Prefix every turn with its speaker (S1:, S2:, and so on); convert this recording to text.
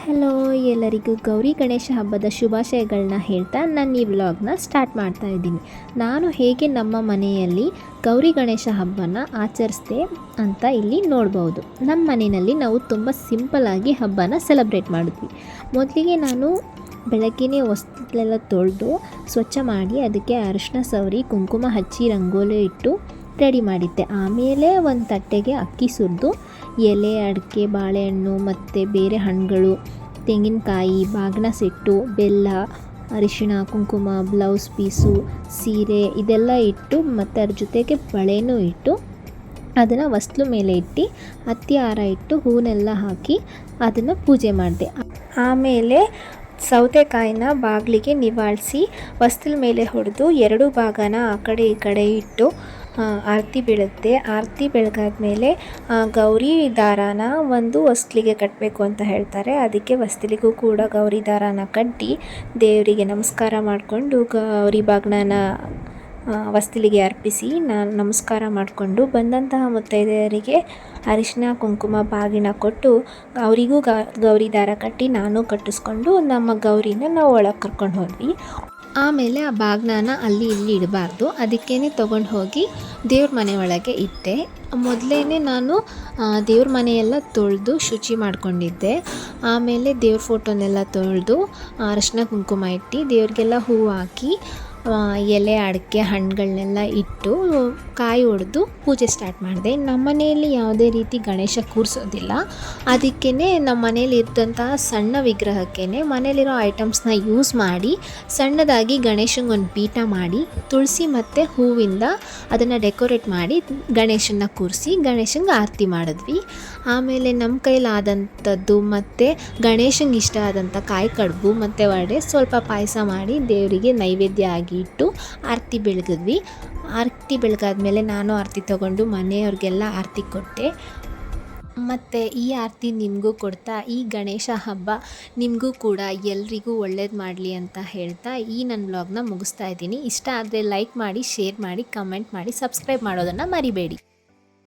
S1: Hello, ಎಲ್ಲರಿಗೂ ಗೌರಿ ಗಣೇಶ ಹಬ್ಬದ ಶುಭಾಶಯಗಳನ್ನ ಹೇಳ್ತಾ ನಾನು ಈ ವ್ಲಾಗ್ನ ಸ್ಟಾರ್ಟ್ ಮಾಡ್ತಾ ಇದ್ದೀನಿ. ನಾನು ಹೇಗೆ ನಮ್ಮ ಮನೆಯಲ್ಲಿ ಗೌರಿ ಗಣೇಶ ಹಬ್ಬನ ಆಚರಿಸ್ದೆ ಅಂತ ಇಲ್ಲಿ ನೋಡ್ಬೋದು. ನಮ್ಮ ಮನೆಯಲ್ಲಿ ನಾವು ತುಂಬ ಸಿಂಪಲ್ಲಾಗಿ ಹಬ್ಬನ ಸೆಲೆಬ್ರೇಟ್ ಮಾಡಿದ್ವಿ. ಮೊದಲಿಗೆ ನಾನು ಬೆಳಗ್ಗೆನೇ ಹೊಸ್ತಿಲೆಲ್ಲ ತೊಳೆದು ಸ್ವಚ್ಛ ಮಾಡಿ ಅದಕ್ಕೆ ಅರಿಶಿನ ಸವರಿ ಕುಂಕುಮ ಹಚ್ಚಿ ರಂಗೋಲಿ ಇಟ್ಟು ರೆಡಿ ಮಾಡಿದ್ದೆ. ಆಮೇಲೆ ಒಂದು ತಟ್ಟೆಗೆ ಅಕ್ಕಿ ಸುರಿದು ಎಲೆ, ಅಡಿಕೆ, ಬಾಳೆಹಣ್ಣು ಮತ್ತು ಬೇರೆ ಹಣ್ಣುಗಳು, ತೆಂಗಿನಕಾಯಿ, ಬಾಗಿನ ಸೆಟ್ಟು, ಬೆಲ್ಲ, ಅರಿಶಿಣ, ಕುಂಕುಮ, ಬ್ಲೌಸ್ ಪೀಸು, ಸೀರೆ ಇದೆಲ್ಲ ಇಟ್ಟು ಮತ್ತು ಅದ್ರ ಜೊತೆಗೆ ಬಳೆನೂ ಇಟ್ಟು ಅದನ್ನು ಹೊಸ್ಲು ಮೇಲೆ ಇಟ್ಟು ಹತ್ತಿ ಹಾರ ಇಟ್ಟು ಹೂನೆಲ್ಲ ಹಾಕಿ ಅದನ್ನು ಪೂಜೆ ಮಾಡಿದೆ. ಆಮೇಲೆ ಸೌತೆಕಾಯಿನ ಬಾಗಿಲಿಗೆ ನಿವಾಳಿಸಿ ಹೊಸ್ತಿಲ ಮೇಲೆ ಹೊಡೆದು ಎರಡು ಭಾಗನ ಆ ಕಡೆ ಈ ಕಡೆ ಇಟ್ಟು ಆರತಿ ಬೆಳಗ್ದೆ. ಆರತಿ ಬೆಳಗಾದ್ಮೇಲೆ ಗೌರಿ ದಾರಾನ ಒಂದು ಹೊಸ್ಲಿಗೆ ಕಟ್ಟಬೇಕು ಅಂತ ಹೇಳ್ತಾರೆ. ಅದಕ್ಕೆ ಹೊಸ್ತಿಲಿಗೂ ಕೂಡ ಗೌರಿ ದಾರಾನ ಕಟ್ಟಿ ದೇವರಿಗೆ ನಮಸ್ಕಾರ ಮಾಡಿಕೊಂಡು ಗೌರಿ ಬಾಗ್ನನ ಹೊಸ್ತಿಲಿಗೆ ಅರ್ಪಿಸಿ ನಾನು ನಮಸ್ಕಾರ ಮಾಡಿಕೊಂಡು ಬಂದಂತಹ ಮುತ್ತೈದೆಯರಿಗೆ ಅರಿಶಿನ ಕುಂಕುಮ ಬಾಗಿನ ಕೊಟ್ಟು ಅವರಿಗೂ ಗೌರಿ ದಾರ ಕಟ್ಟಿ ನಾನು ಕಟ್ಟಿಸ್ಕೊಂಡು ನಮ್ಮ ಗೌರಿನ ನಾವು ಒಳಗೆ ಕರ್ಕೊಂಡು ಹೋದ್ವಿ. ಆಮೇಲೆ ಆ ಬಾಗ್ನನ ಅಲ್ಲಿ ಇಲ್ಲಿ ಇಡಬಾರ್ದು, ಅದಕ್ಕೇ ತೊಗೊಂಡು ಹೋಗಿ ದೇವ್ರ ಮನೆ ಒಳಗೆ ಇಟ್ಟೆ. ಮೊದಲೇ ನಾನು ದೇವ್ರ ಮನೆಯೆಲ್ಲ ತೊಳೆದು ಶುಚಿ ಮಾಡ್ಕೊಂಡಿದ್ದೆ. ಆಮೇಲೆ ದೇವ್ರ ಫೋಟೋನೆಲ್ಲ ತೊಳೆದು ಅರಿಶಿನ ಕುಂಕುಮ ಇಟ್ಟು ದೇವ್ರಿಗೆಲ್ಲ ಹೂವು ಹಾಕಿ ಎಲೆ, ಅಡಿಕೆ, ಹಣ್ಣುಗಳನ್ನೆಲ್ಲ ಇಟ್ಟು ಕಾಯಿ ಹೊಡೆದು ಪೂಜೆ ಸ್ಟಾರ್ಟ್ ಮಾಡಿದೆ. ನಮ್ಮ ಮನೆಯಲ್ಲಿ ಯಾವುದೇ ರೀತಿ ಗಣೇಶ ಕೂರಿಸೋದಿಲ್ಲ. ಅದಕ್ಕೇ ನಮ್ಮ ಮನೇಲಿ ಇದ್ದಂತಹ ಸಣ್ಣ ವಿಗ್ರಹಕ್ಕೇ ಮನೇಲಿರೋ ಐಟಮ್ಸ್ನ ಯೂಸ್ ಮಾಡಿ ಸಣ್ಣದಾಗಿ ಗಣೇಶಂಗೊಂದು ಪೀಠ ಮಾಡಿ ತುಳಸಿ ಮತ್ತು ಹೂವಿಂದ ಅದನ್ನು ಡೆಕೋರೇಟ್ ಮಾಡಿ ಗಣೇಶನ ಕೂರಿಸಿ ಗಣೇಶಂಗೆ ಆರತಿ ಮಾಡಿದ್ವಿ. ಆಮೇಲೆ ನಮ್ಮ ಕೈಲಾದಂಥದ್ದು ಮತ್ತು ಗಣೇಶಂಗೆ ಇಷ್ಟ ಆದಂಥ ಕಾಯಿ ಕಡುಬು ಮತ್ತು ವಡೆ, ಸ್ವಲ್ಪ ಪಾಯಸ ಮಾಡಿ ದೇವರಿಗೆ ನೈವೇದ್ಯ ಆಗಿ ಇಟ್ಟು ಆರತಿ ಬೆಳಗಿದ್ವಿ. ಆರತಿ ಬೆಳಗಾದ್ಮೇಲೆ ನಾನು ಆರತಿ ತೊಗೊಂಡು ಮನೆಯವ್ರಿಗೆಲ್ಲ ಆರತಿ ಕೊಟ್ಟೆ. ಮತ್ತು ಈ ಆರತಿ ನಿಮಗೂ ಕೊಡ್ತಾ ಈ ಗಣೇಶ ಹಬ್ಬ ನಿಮಗೂ ಕೂಡ ಎಲ್ರಿಗೂ ಒಳ್ಳೇದು ಮಾಡಲಿ ಅಂತ ಹೇಳ್ತಾ ಈ ನನ್ನ ವ್ಲಾಗ್ನ ಮುಗಿಸ್ತಾ ಇದ್ದೀನಿ. ಇಷ್ಟ ಆದರೆ ಲೈಕ್ ಮಾಡಿ, ಶೇರ್ ಮಾಡಿ, ಕಮೆಂಟ್ ಮಾಡಿ, ಸಬ್ಸ್ಕ್ರೈಬ್ ಮಾಡೋದನ್ನು ಮರಿಬೇಡಿ.